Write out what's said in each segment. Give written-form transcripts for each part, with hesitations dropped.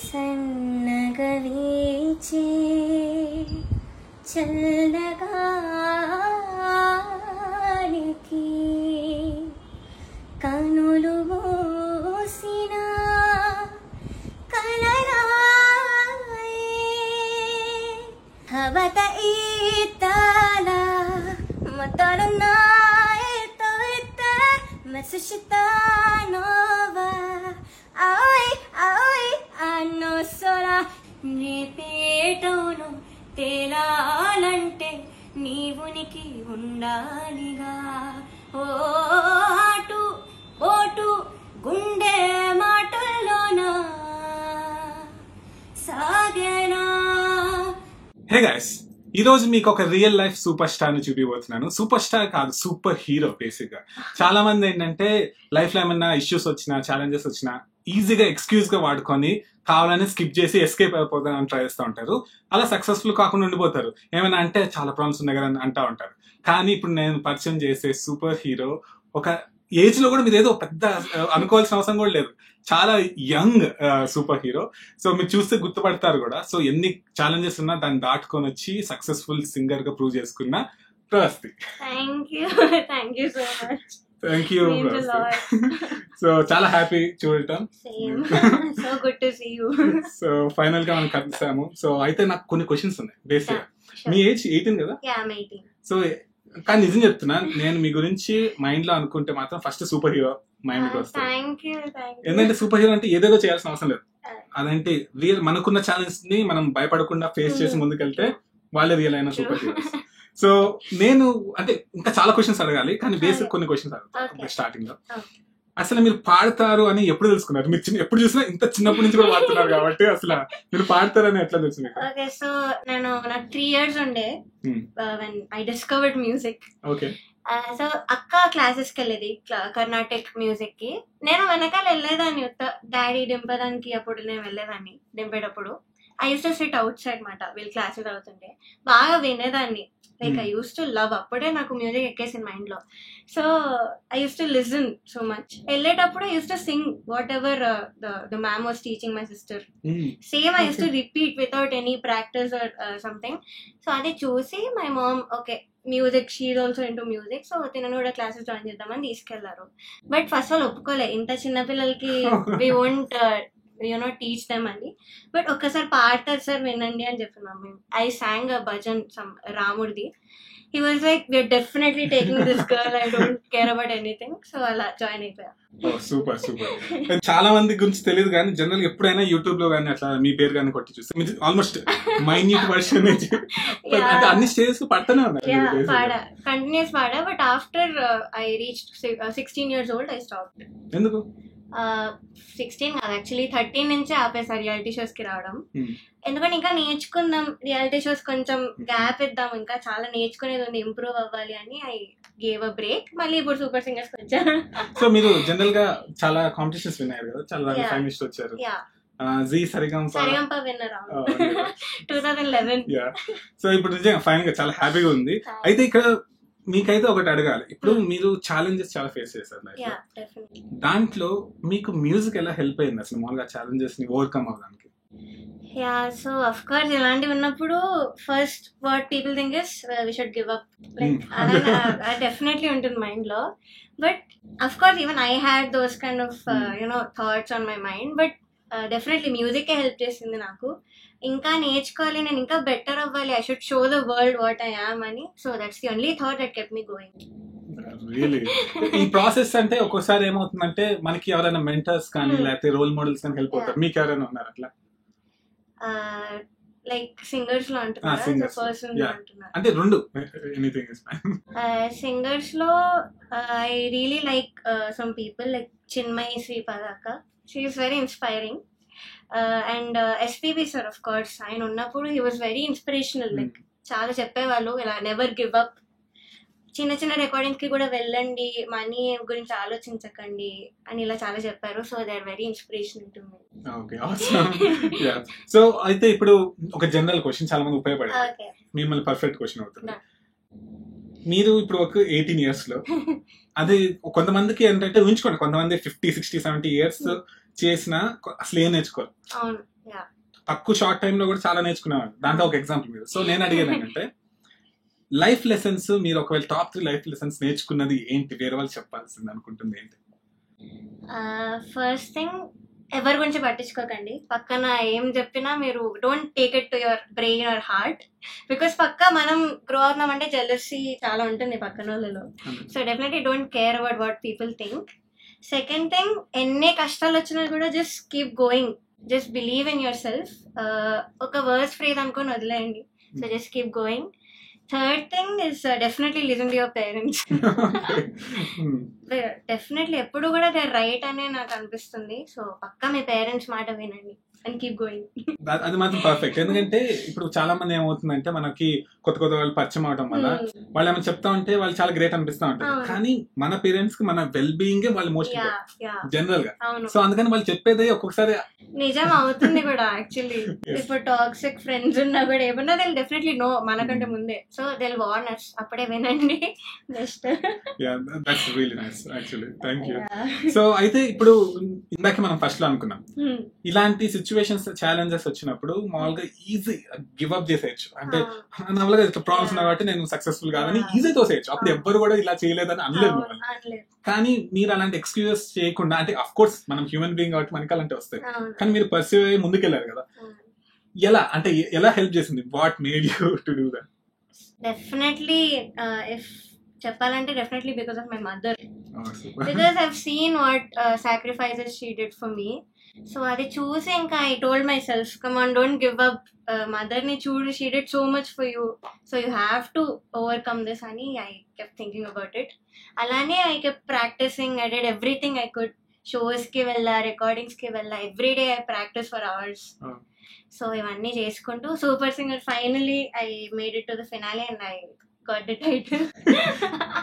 సన్నగా వీచే చల్లగాలికి కనులు మూసిన కలలాయే హవత ఈతల మతరునాయే తోయిత మసుషితా నోవా Aoi, aoi, anno sola రేపేటోను తేలాలంటే నీవునికి ఉండాలిగా ఓ ఆటు ఓటు గుండె మాటల్లోనా సాగేనా. హే గైస్, ఈ రోజు మీకు ఒక రియల్ లైఫ్ సూపర్ స్టార్ ని చూపిపోతున్నాను. సూపర్ స్టార్ కాదు, సూపర్ హీరో. బేసిక్ గా చాలా మంది ఏంటంటే లైఫ్ లో ఏమన్నా ఇష్యూస్ వచ్చినా, ఛాలెంజెస్ వచ్చినా ఈజీగా ఎక్స్క్యూజ్ గా వాడుకొని కావాలని స్కిప్ చేసి ఎస్కేప్ అయిపోతానని ట్రై చేస్తూ ఉంటారు. అలా సక్సెస్ఫుల్ కాకుండా ఉండిపోతారు. ఏమైనా అంటే చాలా ప్రాబ్లమ్స్ ఉన్నాయి కదా అని అంటూ ఉంటారు. కానీ ఇప్పుడు నేను పరిచయం చేసే సూపర్ హీరో ఒక ఏజ్ లో కూడా మీరు ఏదో పెద్ద అనుకోవాల్సిన అవసరం కూడా లేదు, చాలా యంగ్ సూపర్ హీరో. సో మీరు చూస్తే గుర్తుపడతారు కూడా. సో ఎన్ని ఛాలెంజెస్ ఉన్నా దాన్ని దాటుకొని వచ్చి సక్సెస్ఫుల్ సింగర్ గా ప్రూవ్ చేసుకున్న Pravasthi. Thank you so much. Thank you. So చాలా హ్యాపీ చూడటం. So good to see you. So final గా మనం కలిసాము. సో అయితే నాకు కొన్ని క్వశ్చన్స్ ఉన్నాయి. బేసిక్ గా మీ ఏజ్ 18 కదా? సో కానీ నిజం చెప్తున్నా, నేను మీ గురించి మైండ్ లో అనుకుంటే మాత్రం ఫస్ట్ సూపర్ హీరో మైండ్ కి వస్తుంది. ఎందుకంటే సూపర్ హీరో అంటే ఏదేదో చేయాల్సిన అవసరం లేదు. అదంటే రియల్ మనకున్న ఛాలెంజ్ ని మనం భయపడకుండా ఫేస్ చేసి ముందుకెళ్తే వాళ్ళే రియల్ అయిన సూపర్ హీరోస్. సో నేను అంటే ఇంకా చాలా క్వశ్చన్స్ అడగాలి, కానీ బేసిక్ కొన్ని క్వశ్చన్స్ అడుగుతాను స్టార్టింగ్ లో. అసలు మీరు పాడతారు అని ఎప్పుడు తెలుసుకున్నారు? మీరు ఎప్పుడు చూసినా ఇంత చిన్నప్పటి నుంచి కూడా పాడుతున్నారు కాబట్టి అసలు మీరు పాడతారని ఎట్లా తెలుసు మీకు? ఓకే, సో నాకు 3 years ఉండే when I discovered music. Okay. So అక్క క్లాసెస్ కి వెళ్ళేది కర్ణాటక మ్యూజిక్ కి. నేను వెనకాల వెళ్ళేదాన్ని, డాడీ దింపడానికి. అప్పుడు నేను వెళ్ళేదాన్ని దింపేటప్పుడు. I used to sit outside మాట, వీళ్ళు క్లాసెస్ అవుతుంటే బాగా వినేదాన్ని. Like I used to love. అప్పుడే నాకు మ్యూజిక్ ఎక్కేసింది మైండ్ లో. So I used to listen so much. వెళ్ళేటప్పుడు I used to sing whatever the ma'am was teaching my sister. Same I used to repeat without any practice or something. సో అది చూసి my mom okay music, she's also into music, so తినను కూడా classes join చేద్దామని తీసుకెళ్లారు. But first వాళ్ళు ఒప్పుకోలే, ఇంత చిన్న పిల్లలకి వి వోంట్ టీచ్ దెమ్ అని. బట్ ఒక్కసారి పాడతారు సార్ వినండి అని చెప్పినాం మేము. I sang a bhajan some రాముడిది. He was like we're definitely taking this girl, I don't care about anything. So అలా జాయిన్ అయిపోయా. Super super. చాలా మంది గురించి తెలియదు కానీ జనరల్ ఎప్పుడైనా యూట్యూబ్ లో కానీ అట్లా మీ పేరు కానీ కొట్టి చూస్తే ఆల్మోస్ట్ మైన్యూట్ వర్షన్ అన్ని స్టేజెస్ పడతానే ఉన్నాయి. పాడా, కంటిన్యూస్ పాడా. But after I reached 16 years old I stopped. ఎందుకు? 16 కాదు యాక్చువల్లీ 13 నుంచే ఆపేసా రియాలిటీ షోస్ కి రావడం. ఎందుకంటే ఇంకా నేర్చుకుందాం, రియాలిటీ షోస్ కొంచెం గ్యాప్ ఇద్దాం, ఇంకా చాలా నేర్చుకునేది ఉంది, ఇంప్రూవ్ అవ్వాలి అని ఐ గేవ్ అ బ్రేక్. మళ్ళీ ఇప్పుడు సూపర్ సింగర్స్ కి వచ్చా. సో మీరు జనరల్ గా చాలా కాంపిటీషన్స్ విన్నారు కదా, చాలా ఫైనలిస్ట్ వచ్చారు. G Sa Re Ga Ma Pa winner 2011. సో ఇప్పుడు నిజంగా ఫైనల్ గా చాలా హ్యాపీగా ఉంది. అయితే ఇక్కడ మీకైతే ఒకటి అడగాలి. ఇప్పుడు మీరు ఛాలెంజెస్ చాలా ఫేస్ చేశారు లైఫ్ లో. దాంట్లో మీకు మ్యూజిక్ ఎలా హెల్ప్ అయింది అసలు మామూలుగా ఛాలెంజెస్ ని ఓవర్కమ్ అవ్వడానికి? సో అఫ్ కోర్స్ ఇలాంటివి ఉన్నప్పుడు first what people think is we should give up, like అలా డెఫినెట్లీ ఉంటుంది మైండ్ లో. But of course even I had those kind of thoughts on my mind. But definitely మ్యూజికే help చేసింది నాకు. ఇంకా నేర్చుకోవాలి, నేను ఇంకా బెటర్ అవ్వాలి, I should show the world what I am అని. So that's the only thought that kept me going. Really ఈ ప్రాసెస్ అంటే ఒక్కోసారి ఏమవుతుందంటే మనకి ఎవరైనా మెంటర్స్ కానీ లేకపోతే రోల్ మోడల్స్ కానీ హెల్ప్ అవుతారు. మీకు ఎవరైనా ఉన్నారు అట్లా? లైక్ సింగర్స్ లో అంటున్నారు, పర్సన్ లో అంటున్నారు అంటే రెండు? Anything is fine. సింగర్స్ లో I really like some people like Chinmayi శ్రీపాదక్క. She is very inspiring. And SPB sir of course, ఆయన ఉన్నప్పుడు he was very inspirational. Like చాలా చెప్పేవాళ్ళు ఇలా నెవర్ గివ్ అప్, చిన్న చిన్న రికార్డింగ్స్ కి కూడా వెళ్ళండి, మనీ గురించి ఆలోచించకండి అని ఇలా చాలా చెప్పారు. So they are very inspirational to me. Okay, awesome. Ya. So అయితే ఇప్పుడు ఒక జనరల్ క్వశ్చన్ చాలా మంది ఉపయోగపడేది, మిమ్మల్ని పర్ఫెక్ట్ క్వశ్చన్ అవుతుంది. మీరు ఇప్పుడు ఒక 18 years లో, అది కొంతమందికి ఏంటంటే ఊహించుకోండి, కొంతమంది 50, 60, 70 years చేసిన అసలు ఏం నేర్చుకోరు. Yeah. తక్కువ షార్ట్ టైమ్ లో కూడా చాలా నేర్చుకునేవాడు. దాంట్లో ఒక ఎగ్జాంపుల్ మీరు. సో నేను అడిగేది ఏంటంటే లైఫ్ లెసన్స్ మీరు ఒకవేళ టాప్ 3 లైఫ్ లెసన్స్ నేర్చుకున్నది ఏంటి, వేరే వాళ్ళు చెప్పాల్సింది అనుకుంటుంది ఏంటి? ఫస్ట్ థింగ్, ఎవరి గురించి పట్టించుకోకండి. పక్కన ఏం చెప్పినా మీరు don't take it to your brain or heart. Because పక్క మనం గ్రో అవుతున్నామంటే జెలసీ చాలా ఉంటుంది పక్కన వాళ్ళలో. So definitely don't care about what people think. Second thing, ఎన్ని కష్టాలు వచ్చినా కూడా just keep going, just believe in yourself. ఒక వర్డ్స్ ఫ్రేజ్ అనుకొని వదిలేయండి. So just keep going. Third thing is definitely listen to your parents. Definitely ఎప్పుడు కూడా they right అనే నాకు అనిపిస్తుంది. సో పక్కా మీ పేరెంట్స్ మాట వినండి అండ్ కీప్ గోయింగ్. అది మాత్రం పర్ఫెక్ట్. ఎందుకంటే ఇప్పుడు చాలా మంది ఏమవుతుందంటే మనకి కొత్త కొత్త వాళ్ళు పరిచయం అవడం వల్ల వాళ్ళు ఏమైనా చెప్తా ఉంటే వాళ్ళు చాలా గ్రేట్ అనిపిస్తా ఉంటారు. కానీ మన పేరెంట్స్ కి మన వెల్ బీయింగ్ వాళ్ళు మోస్ట్ జనరల్ గా. సో అందుకని వాళ్ళు చెప్పేది ఒక్కొక్కసారి నిజం అవుతుంది కూడా. యాక్చువల్లీ ఇప్పుడు టాక్సిక్ ఫ్రెండ్స్ ఉన్నా కూడా ఏమన్నా దే డెఫినెట్లీ నో మనకంటే ముందే. So they will warn us. అప్పుడే వినండి. Best. That's really nice actually. Thank you. So అయితే ఇప్పుడు ఇందాక మనం ఫస్ట్ లో అనుకున్నాం ఇలాంటి సిచ్యువేషన్స్ ఛాలెంజెస్ వచ్చినప్పుడు మామూలుగా ఈజీ గివ్ అప్ చేసేయచ్చు. అంటే నార్మల్గా ఇట్లా ప్రాబ్లమ్స్ ఉన్నాయి కాబట్టి నేను సక్సెస్ఫుల్ కాదని ఈజీ తోసేయచ్చు. అప్పుడు ఎవ్వరు కూడా ఇలా చేయలేదని అనలేదు. కానీ మీరు అలాంటి ఎక్స్క్యూజెస్ చేయకుండా, అంటే అఫ్ కోర్స్ మనం హ్యూమన్ బీయింగ్ కాబట్టి మనకి అలాంటి వస్తాయి, కానీ మీరు పర్సూ అయ్యి ముందుకెళ్ళారు కదా. ఎలా అంటే ఎలా హెల్ప్ చేసింది? What made you to do that? Definitely if చెప్పాలంటే definitely because of my mother. Because I've seen what sacrifices she did for me. So అది చూసి ఇంకా I told myself, come on, don't give up. Mother ని చూడు, she did so much for you, so you have to overcome this అని I kept thinking about it. అలానే I kept practising. I did everything I could. Shows కి వెళ్ళా, recordings కి వెళ్ళా, everyday I practice for hours. So ఇవన్నీ చేసుకుంటూ super singer finally I made it to the finale and I got the title.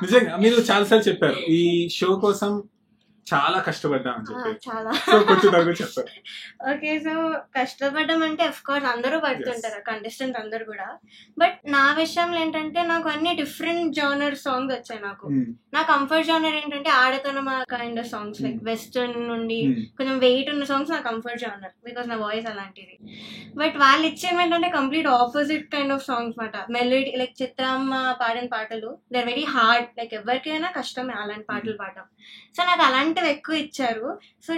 నిజంగా మీరు చాలాసార్లు చెప్పారు ఈ షో కోసం చాలా కష్టపడ్డా అని చెప్పి. చాలా. ఓకే, సో కష్టపడ్డం అంటే అఫ్ కోర్స్ అందరూ పడుతుంటారు, కంటెస్టెంట్స్ అందరు కూడా. బట్ నా విషయంలో ఏంటంటే నాకు అన్ని డిఫరెంట్ జానర్ సాంగ్స్ వచ్చాయి. నా కంఫర్ట్ జానర్ ఏంటంటే ఆడతనం kind of songs, like western నుండి కొంచెం వెయిట్ ఉన్న సాంగ్స్ నా కంఫర్ట్ జానర్, బికాస్ నా వాయిస్ అలాంటిది. బట్ వాళ్ళు ఇచ్చేవి ఏంటంటే complete opposite kind of songs మాట. మెలోడీ, లైక్ చిత్రమ్మ పాడిన పాటలు they are very hard, like ఎవరికైనా కష్టమే అలాంటి పాటలు పాడడం. సో నాకు అలాంటివి ఎక్కువ ఇచ్చారు. సో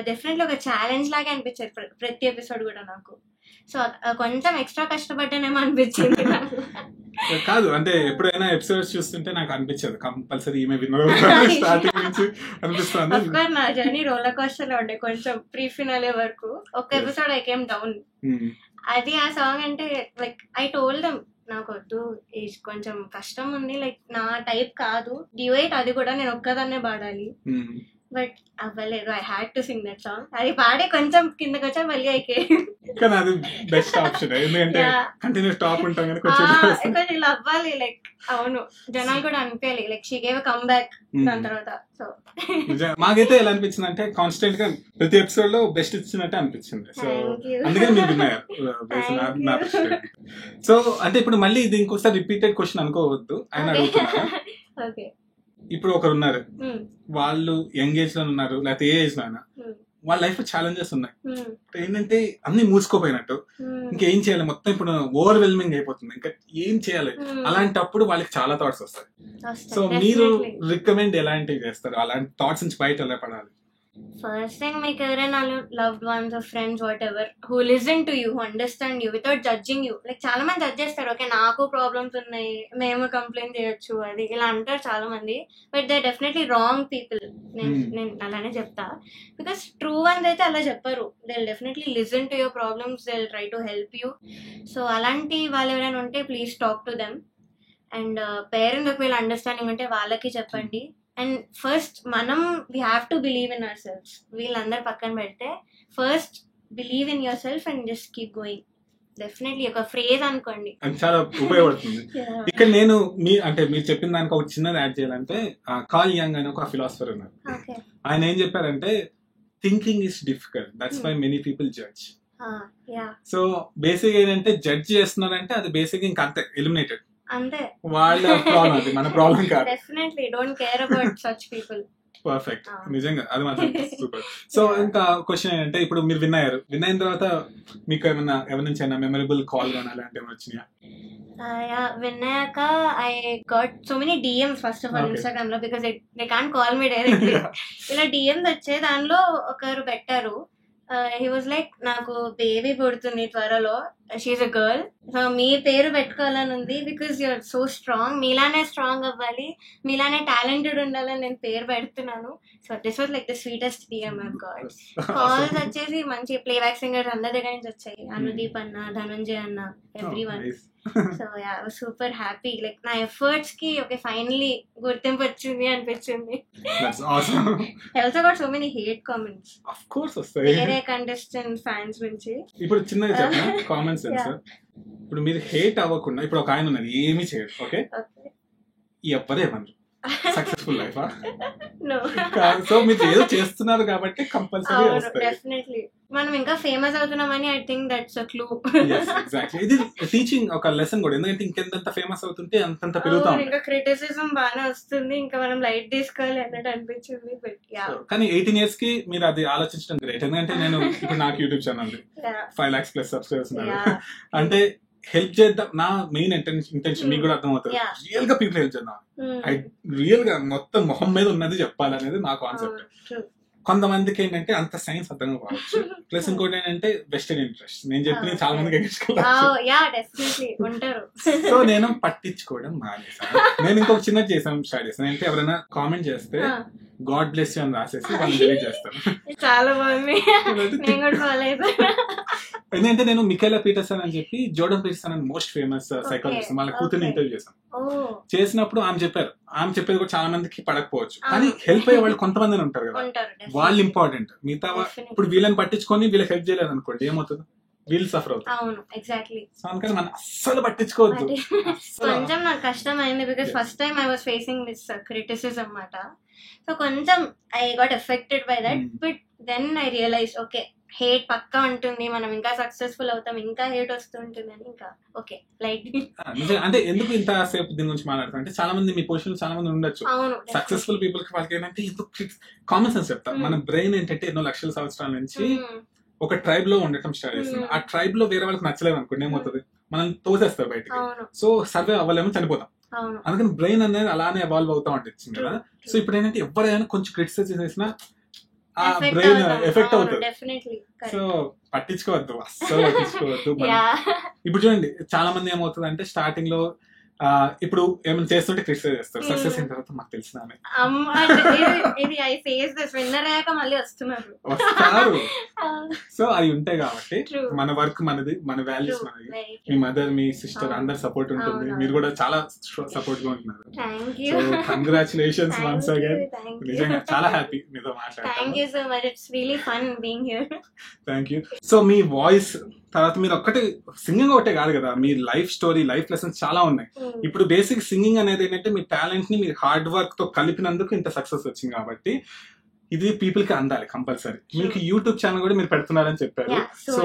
డెఫినెట్లీ ఒక ఛాలెంజ్ లాగే అనిపించారు ప్రతి ఎపిసోడ్ కూడా నాకు. సో కొంచెం ఎక్స్ట్రా కష్టపడ్డానేమో అనిపించింది నాకు. కాదు అంటే ఎప్పుడైనా ఎపిసోడ్స్ చూస్తుంటే నాకు అనిపించదు కంపల్సరీ ఈమె విన్నర్ స్టార్టింగ్ నుంచి అనిపిస్తుంది. నా జర్నీ రోలర్ కోస్టర్ లో ఉండే కొంచెం ప్రీ ఫినాలే వరకు. ఒక ఎపిసోడ్ ఐ కేమ్ డౌన్. అది ఆ సాంగ్ అంటే లైక్ ఐ టోల్డ్ దెమ్ నాకు వద్దు, కొంచెం కష్టం ఉంది, లైక్ నా టైప్ కాదు, డ్యూయట్ అది కూడా నేను ఒక్కదాన్నే పాడాలి. బట్ అవ్వలేదు. I had to sing that song. అది పాడే కొంచెం కిందకి వచ్చా మళ్ళీ అయితే కానీ అది బెస్ట్ ఆప్షన్, ఎందుకంటే కంటిన్యూస్ టాప్ ఉంటాం కానీ కొంచెం ఇలా అవ్వాలి. లైక్ అవును, జనాలు కూడా అనిపించాలి like she gave come back దాని తర్వాత. సో మాకైతే ఎలా అనిపించింది అంటే కాన్స్టెంట్ గా ప్రతి ఎపిసోడ్ లో బెస్ట్ ఇచ్చినట్టే అనిపించింది. సో అందుకని మీరు విన్నారు. సో అంటే ఇప్పుడు మళ్ళీ ఇది ఇంకోసారి రిపీటెడ్ క్వశ్చన్ అనుకోవద్దు ఆయన అడుగుతున్నారు. ఇప్పుడు ఒకరు ఉన్నారు, వాళ్ళు యంగ్ ఏజ్ లో ఉన్నారు, లేకపోతే ఏ ఏజ్ లో అయినా వాళ్ళ లైఫ్ లో ఛాలెంజెస్ ఉన్నాయి. ఏంటంటే అన్ని మూసుకోపోయినట్టు, ఇంకేం చేయాలి, మొత్తం ఇప్పుడు ఓవర్వెల్మింగ్ అయిపోతుంది, ఇంకా ఏం చేయాలి. అలాంటప్పుడు వాళ్ళకి చాలా థాట్స్ వస్తాయి. సో మీరు రికమెండ్ ఎలాంటివి చేస్తారు అలాంటి థాట్స్ నుంచి బయట ఎలా పడాలి? ఫస్ట్ థింగ్, మీకు ఎవరైనా loved ones or friends whatever who listen to you, who understand you without judging you. Like చాలా మంది జడ్జ్ చేస్తారు, ఓకే నాకు ప్రాబ్లమ్స్ ఉన్నాయి, మేము కంప్లైంట్ చేయొచ్చు, అది ఇలా అంటారు చాలా మంది. But they definitely wrong people. నేను అలానే చెప్తా. బికాస్ ట్రూ వన్స్ అయితే అలా చెప్పరు. They definitely listen to your problems, they try to help you. So అలాంటి వాళ్ళు ఎవరైనా ఉంటే please talk to them. And parents ఒకవేళ అండర్స్టాండింగ్ ఉంటే వాళ్ళకి చెప్పండి. అండ్ ఫస్ట్ మనం we have to believe in our self. వీళ్ళందరూ పక్కన పెడితే first believe in your self and just keep going. Definitely ఒక ఫ్రేజ్ అనుకోండి, అది చాలా ఉపయోగపడుతుంది. ఇక్కడ నేను అంటే మీరు చెప్పిన దానికి ఒక చిన్నది యాడ్ చేయాలంటే, కార్ల్ యంగ్ అని ఒక ఫిలాసఫర్ ఉన్నారు. ఆయన ఏం చెప్పారంటే, thinking is difficult, that's why many people judge. So basic ఏంటంటే జడ్జ్ చేస్తున్నారంటే అది బేసిక్ ఇంకా అంతే, ఎలిమినేటెడ్ అంతే. వాళ్ళ ప్రాబ్లం, అది మన ప్రాబ్లం కాదు. Definitely don't care about such people. Perfect, నిజంగా అది మాత్రం సూపర్. సో ఇంకా క్వశ్చన్ ఏంటంటే, ఇప్పుడు మీరు విన్ అయిన తర్వాత మీకు ఏమన్నా ఎవరి నుంచి అయినా మెమరబుల్ కాల్ కానీ అలాంటి ఏమైనా వచ్చినాయా? విన్నాక I got so many DMs first of all Instagram లో, because they can't call me directly. ఇలా డిఎమ్స్ వచ్చాయి. దానిలో ఒకరు పెట్టారు, హీ వాజ్ లైక్, నాకు బేబీ పుడుతుంది త్వరలో, షీఈ్ అ గర్ల్, సో మీ పేరు పెట్టుకోవాలని ఉంది, బికాస్ యూఆర్ సో స్ట్రాంగ్, మీలానే స్ట్రాంగ్ అవ్వాలి, మీలానే టాలెంటెడ్ ఉండాలని నేను పేరు పెడుతున్నాను. So this was like the sweetest DM I got. Calls వచ్చేసి మంచి ప్లేబ్యాక్ సింగర్స్ అందరి దగ్గర నుంచి వచ్చాయి, అనుదీప్ అన్న, ధనంజయ్ అన్న, everyone. So yeah, I was super happy. Like నా ఎఫర్ట్స్ కి ఓకే ఫైనలీ గుర్తింపు వచ్చింది అనిపించింది. Also got so many hate comments, of course వస్తాయి, వేరే కంటెస్టెంట్ ఫ్యాన్స్ నుంచి. ఇప్పుడు చిన్నగా చెప్పిన కామన్ సెన్స్, ఇప్పుడు మీరు హేట్ అవ్వకుండా, ఇప్పుడు ఒక ఆయన ఉన్నారు ఏమీ చేయరు, ఓకే, ఎవ్వరేమన్నారు సక్సెస్ఫుల్ లైఫ్, సో మీరు ఏదో చేస్తున్నారు కాబట్టి కంపల్సరీ వస్తాయి. డెఫినెట్లీ మనం ఇంకా ఫేమస్ అవుతున్నామని I think that's a clue. Exactly, ఇది టీచింగ్ ఒక లెసన్ కూడా, ఎందుకంటే ఇంకెంత ఫేమస్ అవుతుంటే అంతంత పెరుగుతాం. ఇంకా క్రిటిసిజం బాగా వస్తుంది, ఇంకా మనం లైట్ తీసుకోవాలి అన్నట్టు అనిపించింది. బట్ యా, కానీ 18 years కి మీరు అది ఆలోచించడం గ్రేట్. ఎందుకంటే నేను ఇప్పుడు నాకు YouTube channel 5 lakhs plus subscribers ఉన్నారు. అంటే హెల్ప్ చేద్దాం, నా మెయిన్ ఇంటెన్షన్ మీకు కూడా అర్థం అవుతుంది, రియల్ గా పీపుల్ హెల్ప్ చేద్దాం, రియల్ గా మొత్తం మొహం మీద ఉన్నది చెప్పాలనేది నా కాన్సెప్ట్. కొంతమందికి ఏంటంటే అంత సైన్స్ అర్థం కావచ్చు, ప్లస్ ఇంకోటి ఏంటంటే వెస్టర్న్ ఇంట్రెస్ట్, నేను చెప్పిన చాలా మందికి సో నేను పట్టించుకోవడం మానేసాను. నేను ఇంకొక చిన్న స్టార్ట్ చేశాను, అంటే ఎవరైనా కామెంట్ చేస్తే గాడ్ బ్లెస్ యూ అని రాసేసి వాళ్ళు డిలీట్ చేస్తాను. చాలా బాగుంది. ఎందుకంటే నేను మిఖేలా పీటర్సన్ అని చెప్పి, జోర్డన్ పీటర్సన్ అని మోస్ట్ ఫేమస్ సైకాలజిస్ట్, వాళ్ళ కూతుర్ని ఇంటర్వ్యూ చేశాను. చేసినప్పుడు ఆమె చెప్పేది కూడా చాలా మందికి పడకపోవచ్చు, కానీ హెల్ప్ అయ్యే వాళ్ళు కొంతమంది ఉంటారు కదా, వాళ్ళు ఇంపార్టెంట్. మిగతా ఇప్పుడు వీళ్ళని పట్టించుకొని వీళ్ళకి హెల్ప్ చేయలేదు అనుకోండి, ఏమవుతుంది, వీళ్ళు సఫర్ అవుతారు. అందుకని మనం అస్సలు పట్టించుకోవద్దు. కొంచెం నాకు కష్టమైంది, because first time I was facing this criticism అన్నమాట. సో కొంచెం I got affected by that, but then I realize okay, hate పక్కా ఉంటుంది, మనం ఇంకా సక్సెస్ఫుల్ అవుతాం, ఇంకా హేట్ వస్తుంటుంది అని ఇంకా ఓకే లైట్. అంటే ఎందుకు ఇంత సేపు దీని గురించి మాట్లాడతాం అంటే, చాలా మంది మీ పొజిషన్ చాలా మంది ఉండొచ్చు, సక్సెస్ఫుల్ పీపుల్ కి వాళ్ళకి ఏంటంటే ఎందుకు కామన్ సెన్స్ చెప్తాం. మన బ్రెయిన్ ఏంటంటే ఎన్నో లక్షల సంవత్సరాల నుంచి ఒక ట్రైబ్ లో ఉండటం స్టార్ట్ చేస్తుంది. ఆ ట్రైబ్ లో వేరే వాళ్ళకి నచ్చలేదు అనుకోండి, ఏమవుతుంది, మనం తోసేస్తారు బయటకి, సో సర్వే అవ్వలేమో, చనిపోతాం. అందుకని బ్రెయిన్ అనేది అలానే ఎవాల్వ్ అవుతా ఉంటుంది కదా. సో ఇప్పుడు ఏంటంటే ఎవరైనా కొంచెం క్రిటిసైజ్ చేసినా ఆ బ్రెయిన్ ఎఫెక్ట్ అవుతుంది. సో పట్టించుకోవద్దు, అస్సలు పట్టించుకోవద్దు. ఇప్పుడు చూడండి, చాలా మంది ఏమవుతుంది అంటే స్టార్టింగ్ లో ఇప్పుడు ఏమైనా చేస్తుంటే క్రిటిసైజ్ చేస్తారు, సక్సెస్ అయిన తర్వాత మాకు తెలిసిన వస్తారు. సో అవి ఉంటాయి కాబట్టి మన వర్క్ మనది, మన వాల్యూస్ మనది. మీ మదర్, మీ సిస్టర్ అందరు సపోర్ట్ ఉంటుంది, మీరు కూడా చాలా సపోర్ట్ గా ఉంటున్నారు. సో కంగ్రాచులేషన్స్ వన్స్ అగైన్, నిజంగా చాలా హ్యాపీ మీతో మాట్లాడతాను. Thank you. So me voice తర్వాత మీరు ఒక్కటే సింగింగ్ ఒకటే కాదు కదా, మీ లైఫ్ స్టోరీ, లైఫ్ లెసన్స్ చాలా ఉన్నాయి. ఇప్పుడు బేసిక్ సింగింగ్ అనేది ఏంటంటే మీ టాలెంట్ ని మీరు హార్డ్ వర్క్ తో కలిపినందుకు ఇంత సక్సెస్ వచ్చింది కాబట్టి ఇది పీపుల్ కి అందాలి కంపల్సరీ. మీకు యూట్యూబ్ ఛానల్ కూడా మీరు పెడుతున్నారని చెప్పారు. So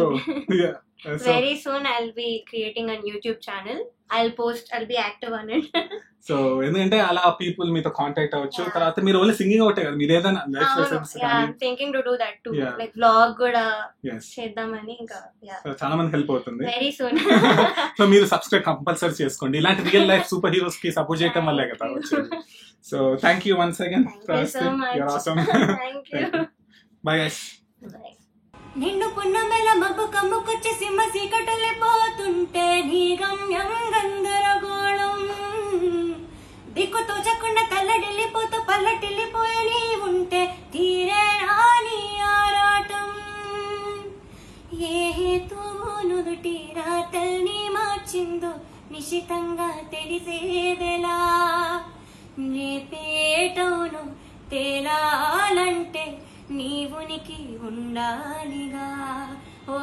very soon I'll be creating a YouTube channel. I'll be active on it. So ఎందుకంటే అలా పీపుల్ మీతో కాంటాక్ట్ అవ్వచ్చు. తర్వాత మీరు ఓన్లీ సింగింగ్ ఒకటే కదా, మీరు ఏదైనా life lessons thinking to do that to, like vlog కూడా చేద్దామని ఇంకా చాలా మంది హెల్ప్ అవుతుంది. Very soon. సో మీరు సబ్స్క్రైబ్ కంపల్సరీ చేసుకోండి, ఇలాంటి రియల్ లైఫ్ సూపర్ హీరోస్ కి సపోర్ట్ చేయడం వల్లే కదా వచ్చేది. So thank you once again. You're awesome. Thank you. Bye guys. Bye. నిన్ను పున్నమెల మబ్బు కమ్ముకొచ్చి సింహ సీకటలిపోతుంటే నీ గమ్యం గందరగోళం, దిక్కు తోచకుండా తల్లడిల్లిపోతూ పల్లటిల్లిపోయే నీ ఉంటే తీరే రాని ఆరాటం. ఏ హేతువు నుదుటి రాతల్ని మార్చిందో నిశితంగా తెలిసేదెలా, రేపేటవును తేలాలంటే నీ ఉనికి ఉండాలిగా. ఓ